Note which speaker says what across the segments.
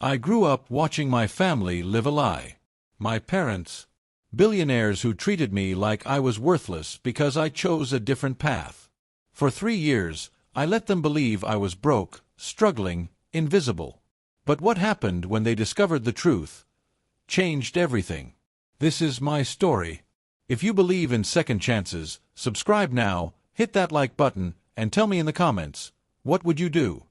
Speaker 1: I grew up watching my family live a lie. My parents, billionaires who treated me like I was worthless because I chose a different path. For 3 years, I let them believe I was broke, struggling, invisible. But what happened when they discovered the truth changed everything. This is my story. If you believe in second chances, subscribe now, hit that like button, and tell me in the comments, what would you do?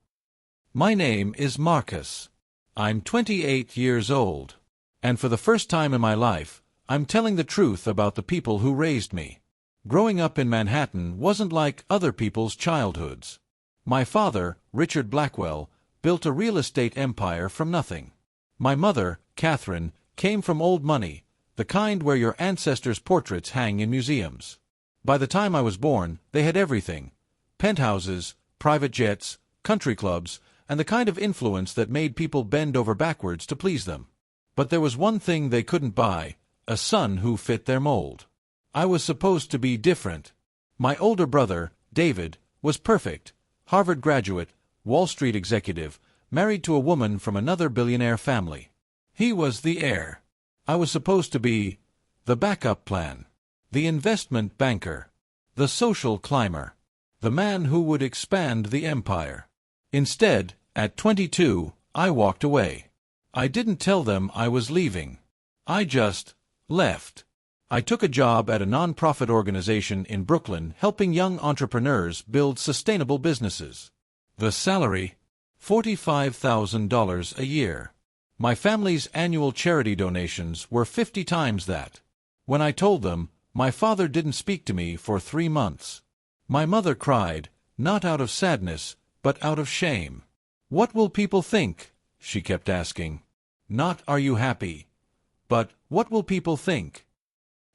Speaker 1: My name is Marcus. I'm 28 years old. And for the first time in my life, I'm telling the truth about the people who raised me. Growing up in Manhattan wasn't like other people's childhoods. My father, Richard Blackwell, built a real estate empire from nothing. My mother, Catherine, came from old money, the kind where your ancestors' portraits hang in museums. By the time I was born, they had everything: penthouses, private jets, country clubs, and the kind of influence that made people bend over backwards to please them. But there was one thing they couldn't buy: a son who fit their mold. I was supposed to be different. My older brother, David, was perfect: Harvard graduate, Wall Street executive, married to a woman from another billionaire family. He was the heir. I was supposed to be the backup plan, the investment banker, the social climber, the man who would expand the empire. Instead, at 22, I walked away. I didn't tell them I was leaving. I just left. I took a job at a non-profit organization in Brooklyn helping young entrepreneurs build sustainable businesses. The salary? $45,000 a year. My family's annual charity donations were 50 times that. When I told them, my father didn't speak to me for 3 months. My mother cried, not out of sadness, but out of shame. "What will people think?" she kept asking. Not "Are you happy?" but "What will people think?"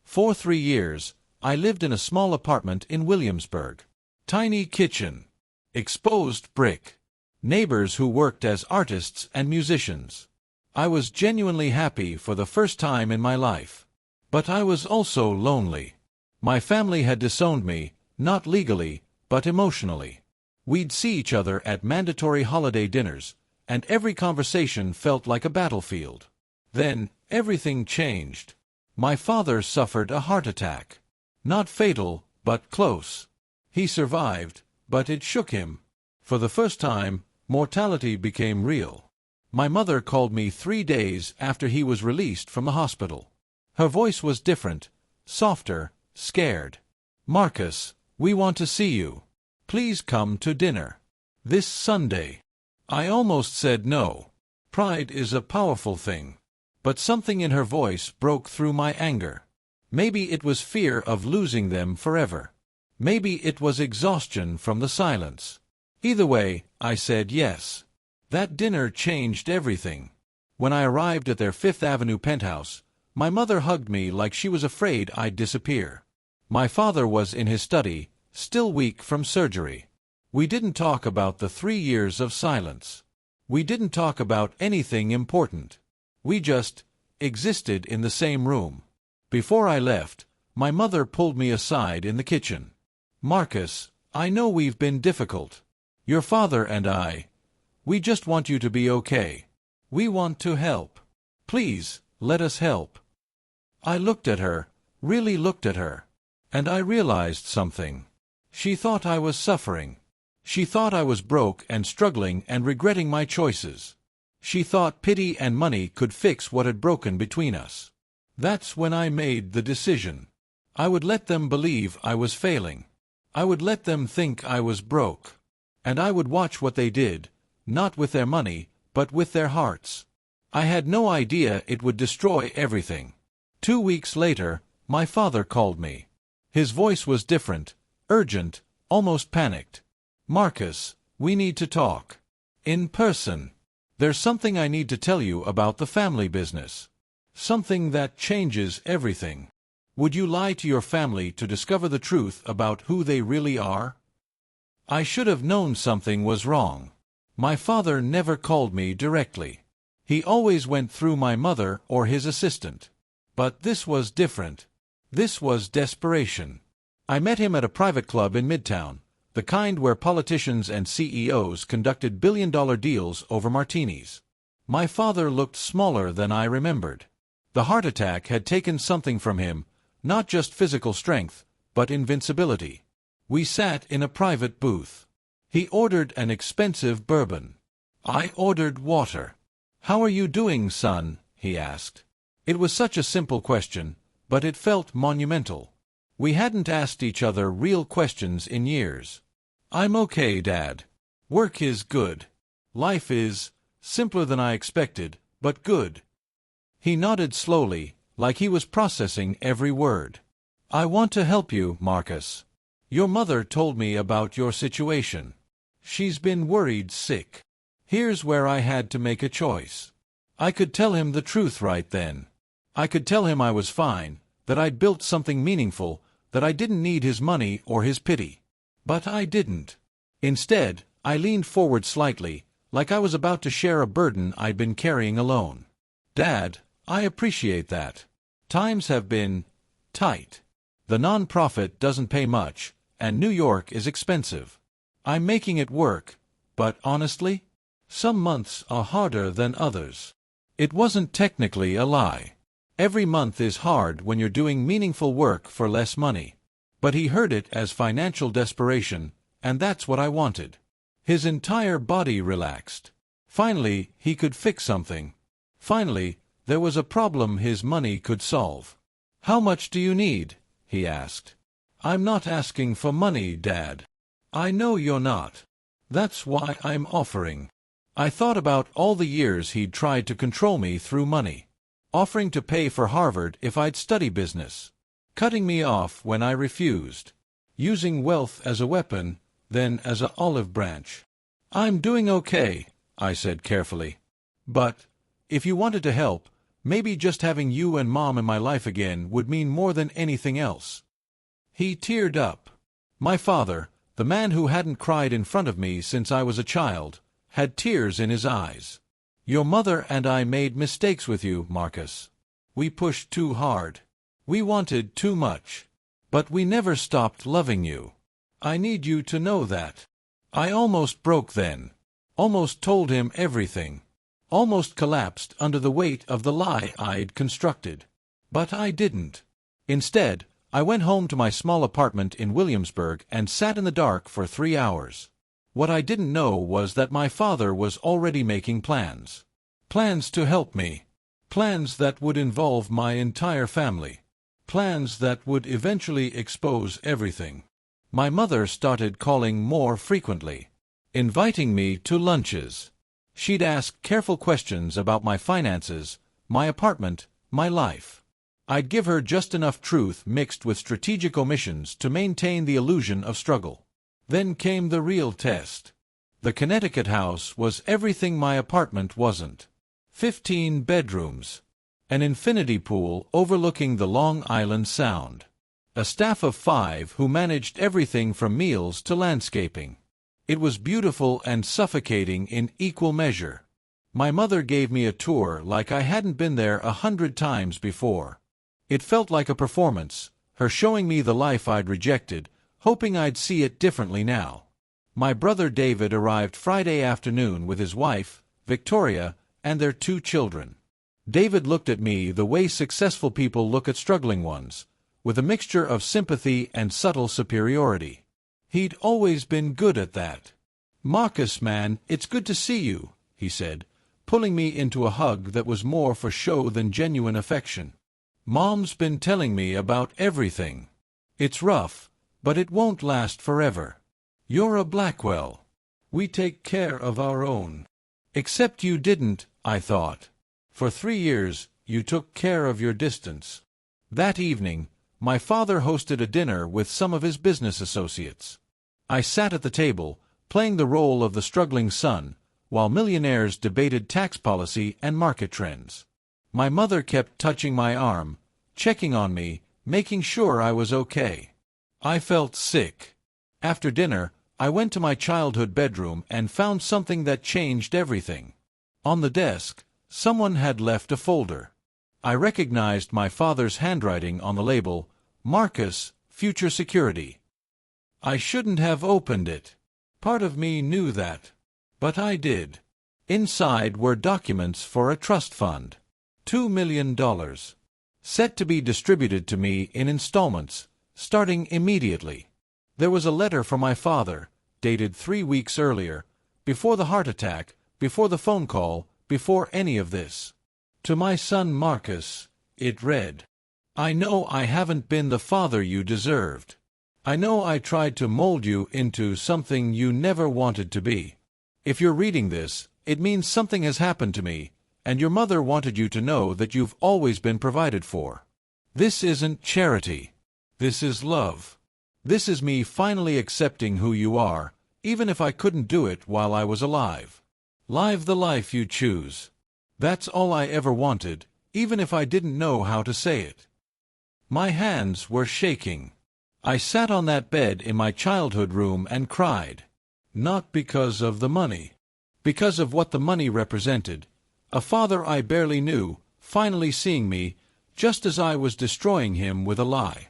Speaker 1: For 3 years, I lived in a small apartment in Williamsburg. Tiny kitchen. Exposed brick. Neighbors who worked as artists and musicians. I was genuinely happy for the first time in my life. But I was also lonely. My family had disowned me, not legally, but emotionally. We'd see each other at mandatory holiday dinners, and every conversation felt like a battlefield. Then, everything changed. My father suffered a heart attack. Not fatal, but close. He survived, but it shook him. For the first time, mortality became real. My mother called me 3 days after he was released from the hospital. Her voice was different, softer, scared. "Marcus, we want to see you. Please come to dinner. This Sunday." I almost said no. Pride is a powerful thing. But something in her voice broke through my anger. Maybe it was fear of losing them forever. Maybe it was exhaustion from the silence. Either way, I said yes. That dinner changed everything. When I arrived at their Fifth Avenue penthouse, my mother hugged me like she was afraid I'd disappear. My father was in his study, still weak from surgery. We didn't talk about the 3 years of silence. We didn't talk about anything important. We just existed in the same room. Before I left, my mother pulled me aside in the kitchen. "Marcus, I know we've been difficult. Your father and we just want you to be okay. We want to help. Please, let us help." I looked at her, really looked at her. And I realized something. She thought I was suffering. She thought I was broke and struggling and regretting my choices. She thought pity and money could fix what had broken between us. That's when I made the decision. I would let them believe I was failing. I would let them think I was broke. And I would watch what they did, not with their money, but with their hearts. I had no idea it would destroy everything. 2 weeks later, my father called me. His voice was different, urgent, almost panicked. "Marcus, we need to talk. In person. There's something I need to tell you about the family business. Something that changes everything. Would you lie to your family to discover the truth about who they really are?" I should have known something was wrong. My father never called me directly. He always went through my mother or his assistant. But this was different. This was desperation. I met him at a private club in Midtown, the kind where politicians and CEOs conducted billion-dollar deals over martinis. My father looked smaller than I remembered. The heart attack had taken something from him, not just physical strength, but invincibility. We sat in a private booth. He ordered an expensive bourbon. I ordered water. "How are you doing, son?" he asked. It was such a simple question, but it felt monumental. We hadn't asked each other real questions in years. "I'm okay, Dad. Work is good. Life is simpler than I expected, but good." He nodded slowly, like he was processing every word. "I want to help you, Marcus. Your mother told me about your situation. She's been worried sick." Here's where I had to make a choice. I could tell him the truth right then. I could tell him I was fine, that I'd built something meaningful, that I didn't need his money or his pity. But I didn't. Instead, I leaned forward slightly, like I was about to share a burden I'd been carrying alone. "Dad, I appreciate that. Times have been tight. The non-profit doesn't pay much, and New York is expensive. I'm making it work, but honestly, some months are harder than others." It wasn't technically a lie. Every month is hard when you're doing meaningful work for less money. But he heard it as financial desperation, and that's what I wanted. His entire body relaxed. Finally, he could fix something. Finally, there was a problem his money could solve. "How much do you need?" he asked. "I'm not asking for money, Dad. I know you're not. That's why I'm offering." I thought about all the years he'd tried to control me through money. Offering to pay for Harvard if I'd study business. Cutting me off when I refused. Using wealth as a weapon, then as an olive branch. "I'm doing okay," I said carefully. "But if you wanted to help, maybe just having you and Mom in my life again would mean more than anything else." He teared up. My father, the man who hadn't cried in front of me since I was a child, had tears in his eyes. "Your mother and I made mistakes with you, Marcus. We pushed too hard. We wanted too much. But we never stopped loving you. I need you to know that." I almost broke then. Almost told him everything. Almost collapsed under the weight of the lie I'd constructed. But I didn't. Instead, I went home to my small apartment in Williamsburg and sat in the dark for 3 hours. What I didn't know was that my father was already making plans. Plans to help me. Plans that would involve my entire family. Plans that would eventually expose everything. My mother started calling more frequently. Inviting me to lunches. She'd ask careful questions about my finances, my apartment, my life. I'd give her just enough truth mixed with strategic omissions to maintain the illusion of struggle. Then came the real test. The Connecticut house was everything my apartment wasn't. 15 bedrooms. An infinity pool overlooking the Long Island Sound. A staff of 5 who managed everything from meals to landscaping. It was beautiful and suffocating in equal measure. My mother gave me a tour like I hadn't been there 100 times before. It felt like a performance, her showing me the life I'd rejected, hoping I'd see it differently now. My brother David arrived Friday afternoon with his wife, Victoria, and their 2 children. David looked at me the way successful people look at struggling ones, with a mixture of sympathy and subtle superiority. He'd always been good at that. "Marcus, man, it's good to see you," he said, pulling me into a hug that was more for show than genuine affection. "Mom's been telling me about everything. It's rough, but it won't last forever. You're a Blackwell. We take care of our own." Except you didn't, I thought. For 3 years, you took care of your distance. That evening, my father hosted a dinner with some of his business associates. I sat at the table, playing the role of the struggling son, while millionaires debated tax policy and market trends. My mother kept touching my arm, checking on me, making sure I was okay. I felt sick. After dinner, I went to my childhood bedroom and found something that changed everything. On the desk, someone had left a folder. I recognized my father's handwriting on the label, "Marcus, Future Security." I shouldn't have opened it. Part of me knew that. But I did. Inside were documents for a trust fund. $2 million. Set to be distributed to me in installments, starting immediately. There was a letter from my father, dated 3 weeks earlier, before the heart attack, before the phone call, before any of this. To my son Marcus, it read, "I know I haven't been the father you deserved. I know I tried to mold you into something you never wanted to be. If you're reading this, it means something has happened to me, and your mother wanted you to know that you've always been provided for. This isn't charity. This is love. This is me finally accepting who you are, even if I couldn't do it while I was alive. Live the life you choose. That's all I ever wanted, even if I didn't know how to say it." My hands were shaking. I sat on that bed in my childhood room and cried. Not because of the money. Because of what the money represented. A father I barely knew, finally seeing me, just as I was destroying him with a lie.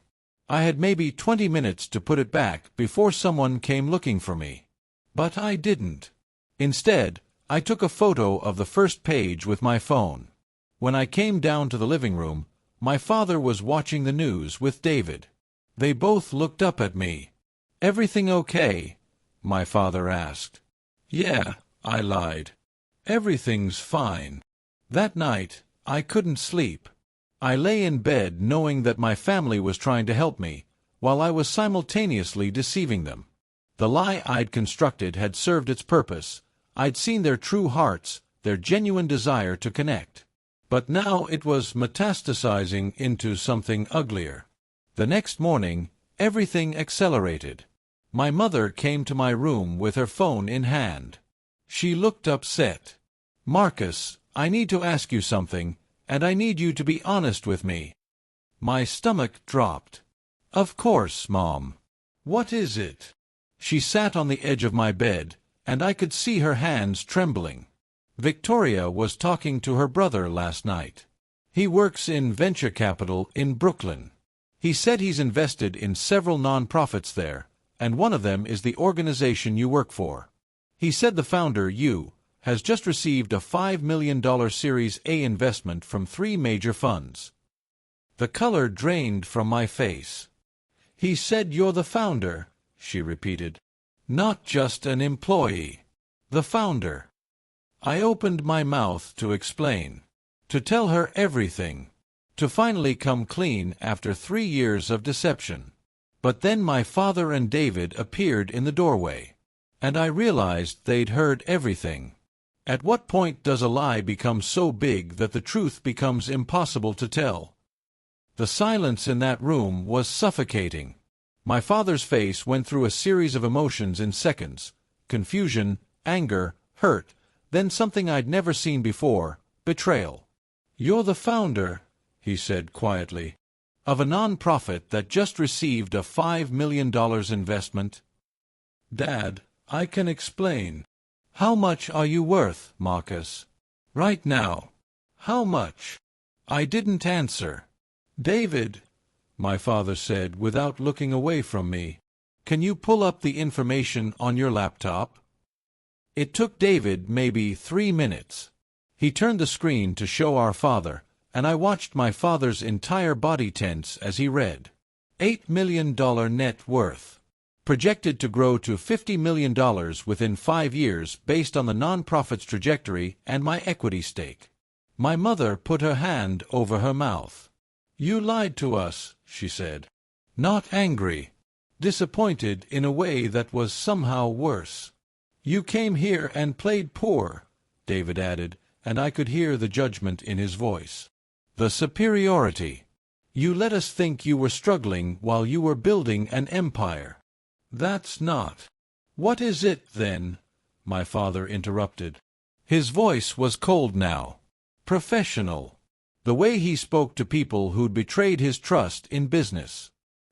Speaker 1: I had maybe 20 minutes to put it back before someone came looking for me. But I didn't. Instead, I took a photo of the first page with my phone. When I came down to the living room, my father was watching the news with David. They both looked up at me. "Everything okay?" my father asked. "Yeah," I lied. "Everything's fine." That night, I couldn't sleep. I lay in bed knowing that my family was trying to help me, while I was simultaneously deceiving them. The lie I'd constructed had served its purpose. I'd seen their true hearts, their genuine desire to connect. But now it was metastasizing into something uglier. The next morning, everything accelerated. My mother came to my room with her phone in hand. She looked upset. "Marcus, I need to ask you something, and I need you to be honest with me." My stomach dropped. "Of course, Mom. What is it?" She sat on the edge of my bed, and I could see her hands trembling. Victoria was talking to her brother last night. He works in venture capital in Brooklyn. He said he's invested in several non-profits there, and one of them is the organization you work for. He said the founder, you, has just received a $5 million Series A investment from 3 major funds. The color drained from my face. "He said you're the founder," she repeated. "Not just an employee. The founder." I opened my mouth to explain, to tell her everything, to finally come clean after 3 years of deception. But then my father and David appeared in the doorway, and I realized they'd heard everything. At what point does a lie become so big that the truth becomes impossible to tell? The silence in that room was suffocating. My father's face went through a series of emotions in seconds: confusion, anger, hurt, then something I'd never seen before: betrayal. "You're the founder," he said quietly, "of a non-profit that just received a $5 million investment." "Dad, I can explain." "How much are you worth, Marcus? Right now? How much?" I didn't answer. "David," my father said without looking away from me, "can you pull up the information on your laptop?" It took David maybe 3 minutes. He turned the screen to show our father, and I watched my father's entire body tense as he read. $8 million net worth. Projected to grow to $50 million within 5 years based on the nonprofit's trajectory and my equity stake. My mother put her hand over her mouth. "You lied to us," she said. Not angry. Disappointed in a way that was somehow worse. "You came here and played poor," David added, and I could hear the judgment in his voice. The superiority. "You let us think you were struggling while you were building an empire." "That's not." "What is it, then?" my father interrupted. His voice was cold now. Professional. The way he spoke to people who'd betrayed his trust in business.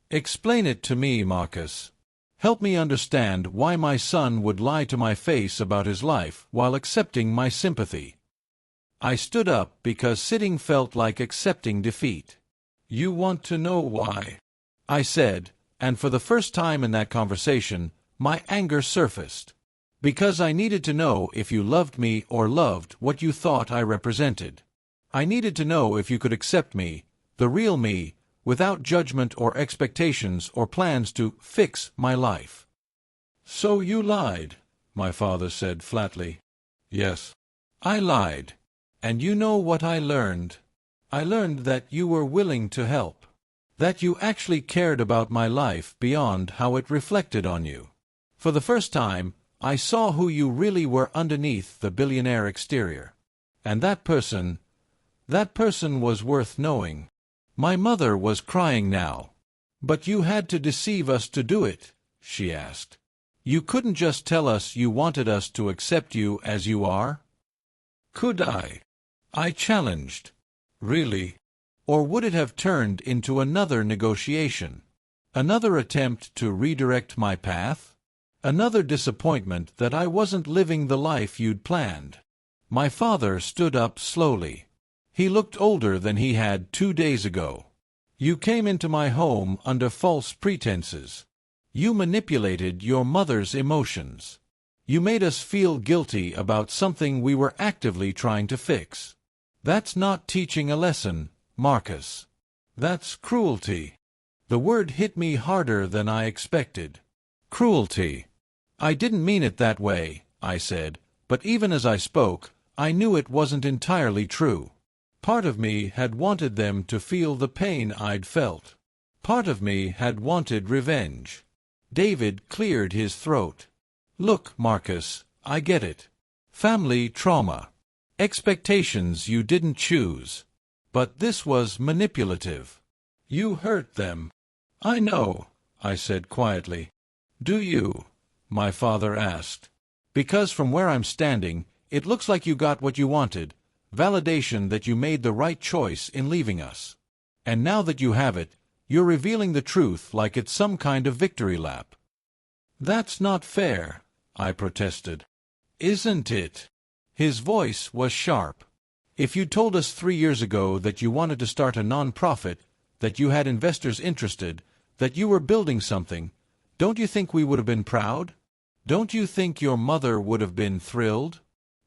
Speaker 1: "Explain it to me, Marcus. Help me understand why my son would lie to my face about his life while accepting my sympathy." I stood up because sitting felt like accepting defeat. "You want to know why?" I said, and for the first time in that conversation, my anger surfaced. Because I needed to know if you loved me or loved what you thought I represented. I needed to know if you could accept me, the real me, without judgment or expectations or plans to fix my life. So you lied, my father said flatly. Yes, I lied. And you know what I learned? I learned that you were willing to help. That you actually cared about my life beyond how it reflected on you. For the first time, I saw who you really were underneath the billionaire exterior. And that person was worth knowing. My mother was crying now. But you had to deceive us to do it, she asked. You couldn't just tell us you wanted us to accept you as you are? Could I? I challenged. Really? Or would it have turned into another negotiation? Another attempt to redirect my path? Another disappointment that I wasn't living the life you'd planned? My father stood up slowly. He looked older than he had 2 days ago. You came into my home under false pretenses. You manipulated your mother's emotions. You made us feel guilty about something we were actively trying to fix. That's not teaching a lesson, Marcus. That's cruelty. The word hit me harder than I expected. Cruelty. I didn't mean it that way, I said, but even as I spoke, I knew it wasn't entirely true. Part of me had wanted them to feel the pain I'd felt. Part of me had wanted revenge. David cleared his throat. Look, Marcus, I get it. Family trauma. Expectations you didn't choose. But this was manipulative. You hurt them. I know, I said quietly. Do you? My father asked. Because from where I'm standing, it looks like you got what you wanted, validation that you made the right choice in leaving us. And now that you have it, you're revealing the truth like it's some kind of victory lap. That's not fair, I protested. Isn't it? His voice was sharp. If you'd told us 3 years ago that you wanted to start a non-profit, that you had investors interested, that you were building something, don't you think we would have been proud? Don't you think your mother would have been thrilled?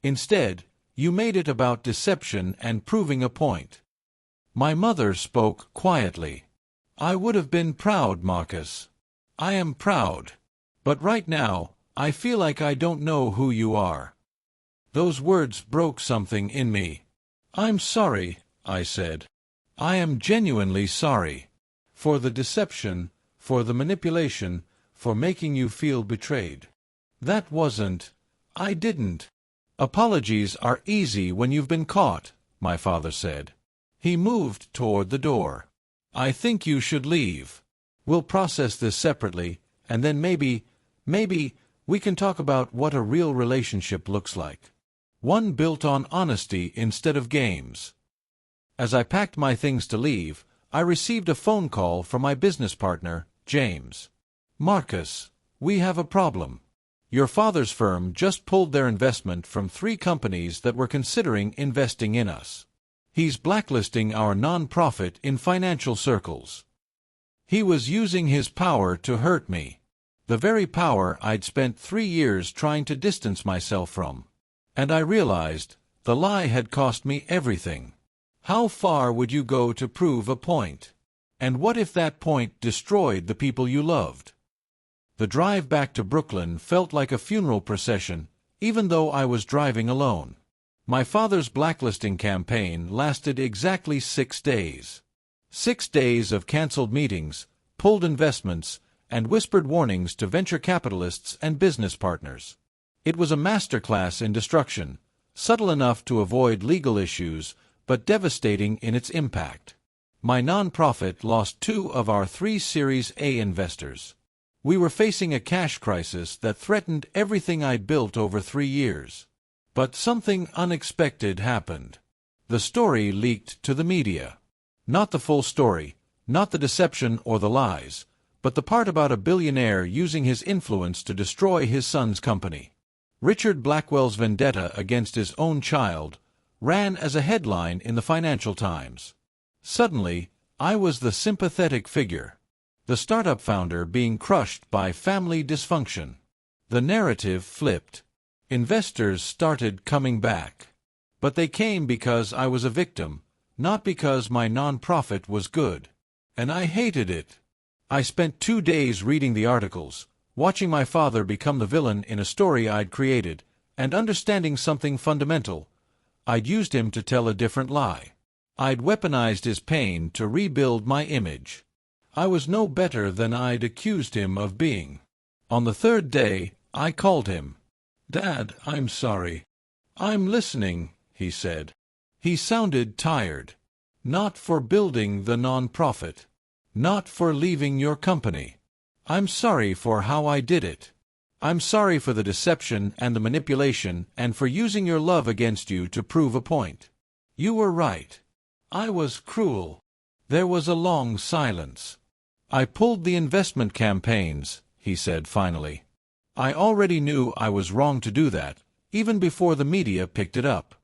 Speaker 1: Instead, you made it about deception and proving a point. My mother spoke quietly. I would have been proud, Marcus. I am proud. But right now, I feel like I don't know who you are. Those words broke something in me. I'm sorry, I said. I am genuinely sorry. For the deception, for the manipulation, for making you feel betrayed. That wasn't. I didn't. Apologies are easy when you've been caught, my father said. He moved toward the door. I think you should leave. We'll process this separately, and then maybe we can talk about what a real relationship looks like. One built on honesty instead of games. As I packed my things to leave, I received a phone call from my business partner, James. Marcus, we have a problem. Your father's firm just pulled their investment from 3 companies that were considering investing in us. He's blacklisting our non-profit in financial circles. He was using his power to hurt me. The very power I'd spent 3 years trying to distance myself from. And I realized the lie had cost me everything. How far would you go to prove a point? And what if that point destroyed the people you loved? The drive back to Brooklyn felt like a funeral procession, even though I was driving alone. My father's blacklisting campaign lasted exactly 6 days. 6 days of canceled meetings, pulled investments, and whispered warnings to venture capitalists and business partners. It was a masterclass in destruction, subtle enough to avoid legal issues, but devastating in its impact. My nonprofit lost 2 of our 3 Series A investors. We were facing a cash crisis that threatened everything I'd built over 3 years. But something unexpected happened. The story leaked to the media. Not the full story, not the deception or the lies, but the part about a billionaire using his influence to destroy his son's company. Richard Blackwell's vendetta against his own child ran as a headline in the Financial Times. Suddenly, I was the sympathetic figure. The startup founder being crushed by family dysfunction. The narrative flipped. Investors started coming back. But they came because I was a victim, not because my nonprofit was good. And I hated it. I spent 2 days reading the articles, watching my father become the villain in a story I'd created, and understanding something fundamental. I'd used him to tell a different lie. I'd weaponized his pain to rebuild my image. I was no better than I'd accused him of being. On the 3rd day, I called him. "Dad, I'm sorry." "I'm listening," he said. He sounded tired. "Not for building the nonprofit. Not for leaving your company. I'm sorry for how I did it. I'm sorry for the deception and the manipulation and for using your love against you to prove a point. You were right. I was cruel." There was a long silence. "I pulled the investment campaigns," he said finally. "I already knew I was wrong to do that, even before the media picked it up.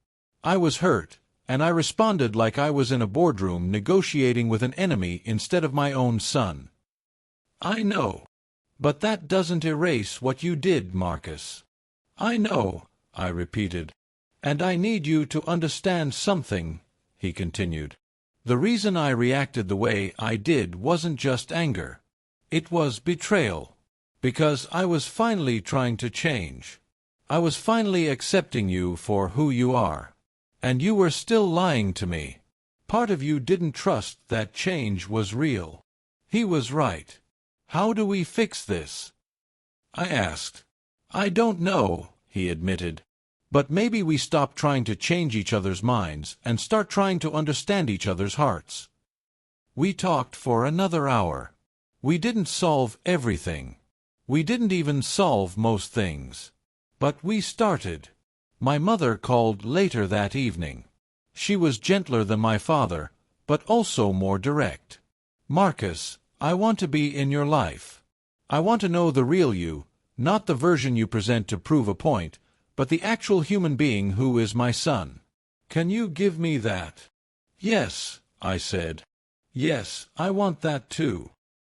Speaker 1: I was hurt, and I responded like I was in a boardroom negotiating with an enemy instead of my own son." "I know. But that doesn't erase what you did, Marcus." "I know," I repeated. "And I need you to understand something," he continued. "The reason I reacted the way I did wasn't just anger. It was betrayal. Because I was finally trying to change. I was finally accepting you for who you are. And you were still lying to me. Part of you didn't trust that change was real." He was right. "How do we fix this?" I asked. "I don't know," he admitted. "But maybe we stop trying to change each other's minds and start trying to understand each other's hearts." We talked for another hour. We didn't solve everything. We didn't even solve most things. But we started. My mother called later that evening. She was gentler than my father, but also more direct. "Marcus, I want to be in your life. I want to know the real you, not the version you present to prove a point, but the actual human being who is my son. Can you give me that?" "Yes," I said. "Yes, I want that too."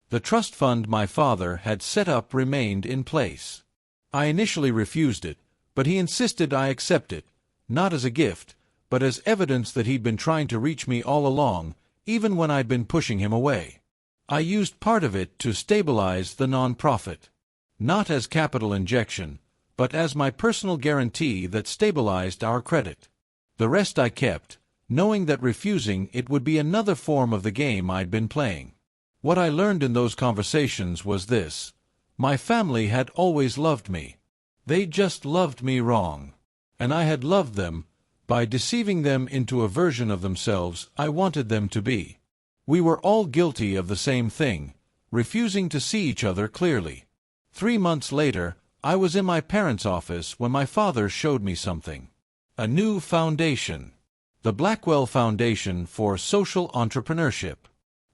Speaker 1: The trust fund my father had set up remained in place. I initially refused it, but he insisted I accept it, not as a gift, but as evidence that he'd been trying to reach me all along, even when I'd been pushing him away. I used part of it to stabilize the nonprofit. Not as capital injection, but as my personal guarantee that stabilized our credit. The rest I kept, knowing that refusing it would be another form of the game I'd been playing. What I learned in those conversations was this: my family had always loved me. They just loved me wrong. And I had loved them by deceiving them into a version of themselves I wanted them to be. We were all guilty of the same thing, refusing to see each other clearly. 3 months later, I was in my parents' office when my father showed me something. A new foundation. The Blackwell Foundation for Social Entrepreneurship.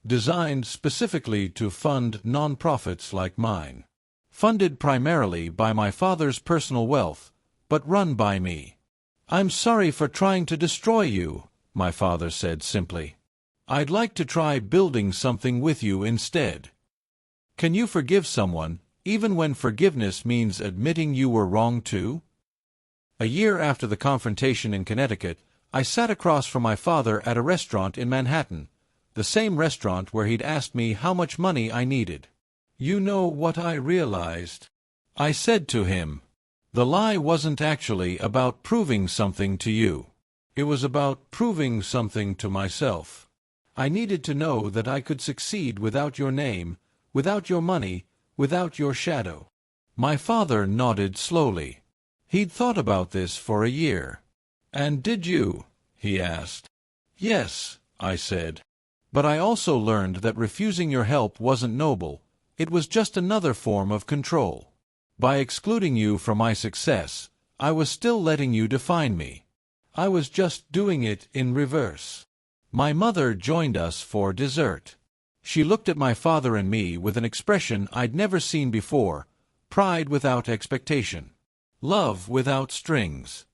Speaker 1: Designed specifically to fund nonprofits like mine. Funded primarily by my father's personal wealth, but run by me. "I'm sorry for trying to destroy you," my father said simply. "I'd like to try building something with you instead." Can you forgive someone, even when forgiveness means admitting you were wrong too? A year after the confrontation in Connecticut, I sat across from my father at a restaurant in Manhattan, the same restaurant where he'd asked me how much money I needed. "You know what I realized?" I said to him. "The lie wasn't actually about proving something to you. It was about proving something to myself. I needed to know that I could succeed without your name, without your money, without your shadow." My father nodded slowly. He'd thought about this for a year. "And did you?" he asked. "Yes," I said. "But I also learned that refusing your help wasn't noble. It was just another form of control. By excluding you from my success, I was still letting you define me. I was just doing it in reverse." My mother joined us for dessert. She looked at my father and me with an expression I'd never seen before: pride without expectation. Love without strings.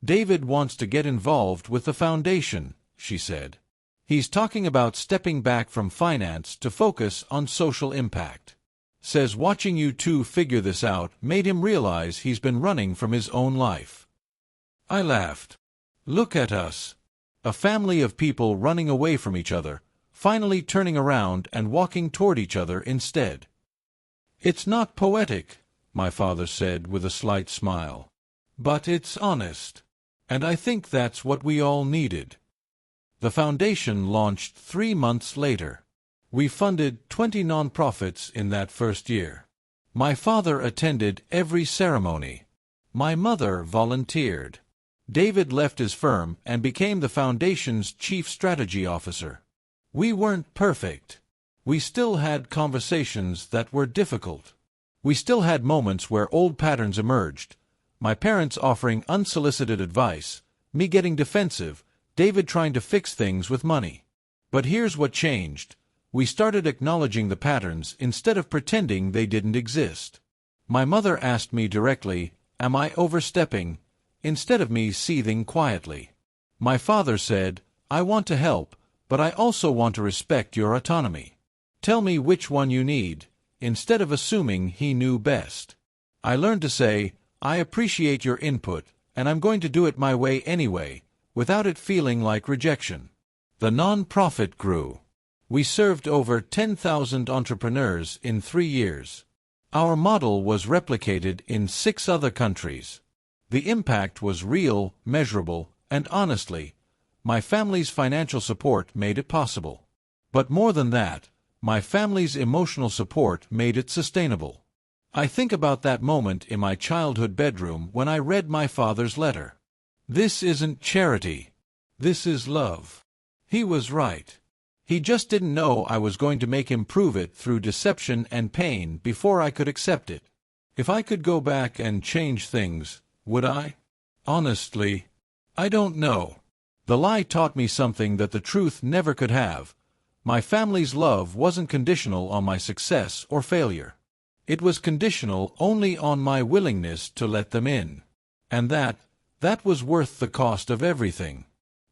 Speaker 1: "David wants to get involved with the foundation," she said. "He's talking about stepping back from finance to focus on social impact." Says watching you two figure this out made him realize he's been running from his own life. I laughed. Look at us. A family of people running away from each other, finally turning around and walking toward each other instead. It's not poetic, my father said with a slight smile. But it's honest. And I think that's what we all needed. The foundation launched 3 months later. We funded 20 nonprofits in that first year. My father attended every ceremony. My mother volunteered. David left his firm and became the foundation's chief strategy officer. We weren't perfect. We still had conversations that were difficult. We still had moments where old patterns emerged. My parents offering unsolicited advice, me getting defensive, David trying to fix things with money. But here's what changed. We started acknowledging the patterns instead of pretending they didn't exist. My mother asked me directly, "Am I overstepping?" instead of me seething quietly. My father said, "I want to help, but I also want to respect your autonomy. Tell me which one you need," instead of assuming he knew best. I learned to say, "I appreciate your input, and I'm going to do it my way anyway," without it feeling like rejection. The nonprofit grew. We served over 10,000 entrepreneurs in 3 years. Our model was replicated in 6 other countries. The impact was real, measurable, and honestly, my family's financial support made it possible. But more than that, my family's emotional support made it sustainable. I think about that moment in my childhood bedroom when I read my father's letter. This isn't charity. This is love. He was right. He just didn't know I was going to make him prove it through deception and pain before I could accept it. If I could go back and change things, would I? Honestly, I don't know. The lie taught me something that the truth never could have. My family's love wasn't conditional on my success or failure. It was conditional only on my willingness to let them in. And that was worth the cost of everything.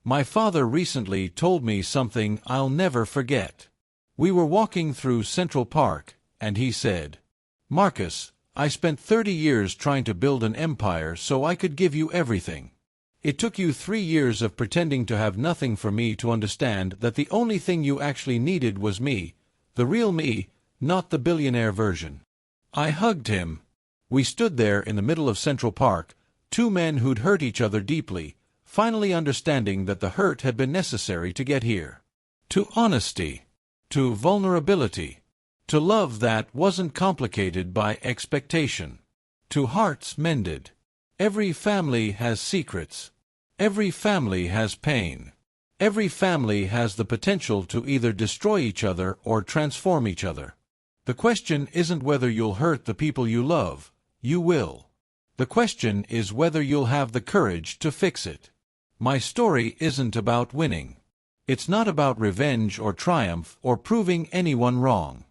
Speaker 1: My father recently told me something I'll never forget. We were walking through Central Park, and he said, "Marcus, I spent 30 years trying to build an empire so I could give you everything. It took you 3 years of pretending to have nothing for me to understand that the only thing you actually needed was me, the real me, not the billionaire version." I hugged him. We stood there in the middle of Central Park, 2 men who'd hurt each other deeply, finally understanding that the hurt had been necessary to get here. To honesty. To vulnerability. To love that wasn't complicated by expectation. To hearts mended. Every family has secrets. Every family has pain. Every family has the potential to either destroy each other or transform each other. The question isn't whether you'll hurt the people you love. You will. The question is whether you'll have the courage to fix it. My story isn't about winning. It's not about revenge or triumph or proving anyone wrong.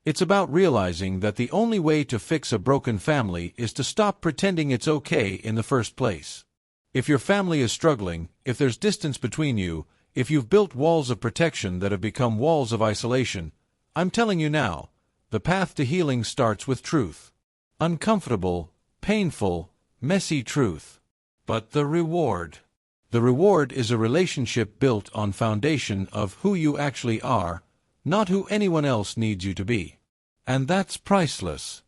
Speaker 1: It's about realizing that the only way to fix a broken family is to stop pretending it's okay in the first place. If your family is struggling, if there's distance between you, if you've built walls of protection that have become walls of isolation, I'm telling you now, the path to healing starts with truth. Uncomfortable, painful, messy truth. But the reward. The reward is a relationship built on foundation of who you actually are, not who anyone else needs you to be. And that's priceless.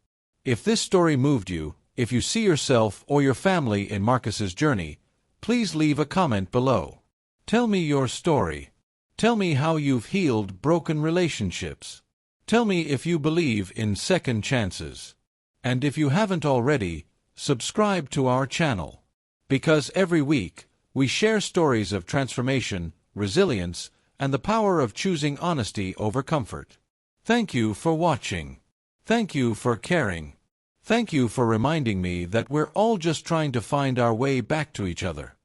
Speaker 1: If this story moved you, if you see yourself or your family in Marcus's journey, please leave a comment below. Tell me your story. Tell me how you've healed broken relationships. Tell me if you believe in second chances. And if you haven't already, subscribe to our channel. Because every week, we share stories of transformation, resilience, and the power of choosing honesty over comfort. Thank you for watching. Thank you for caring. Thank you for reminding me that we're all just trying to find our way back to each other.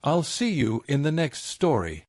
Speaker 1: I'll see you in the next story.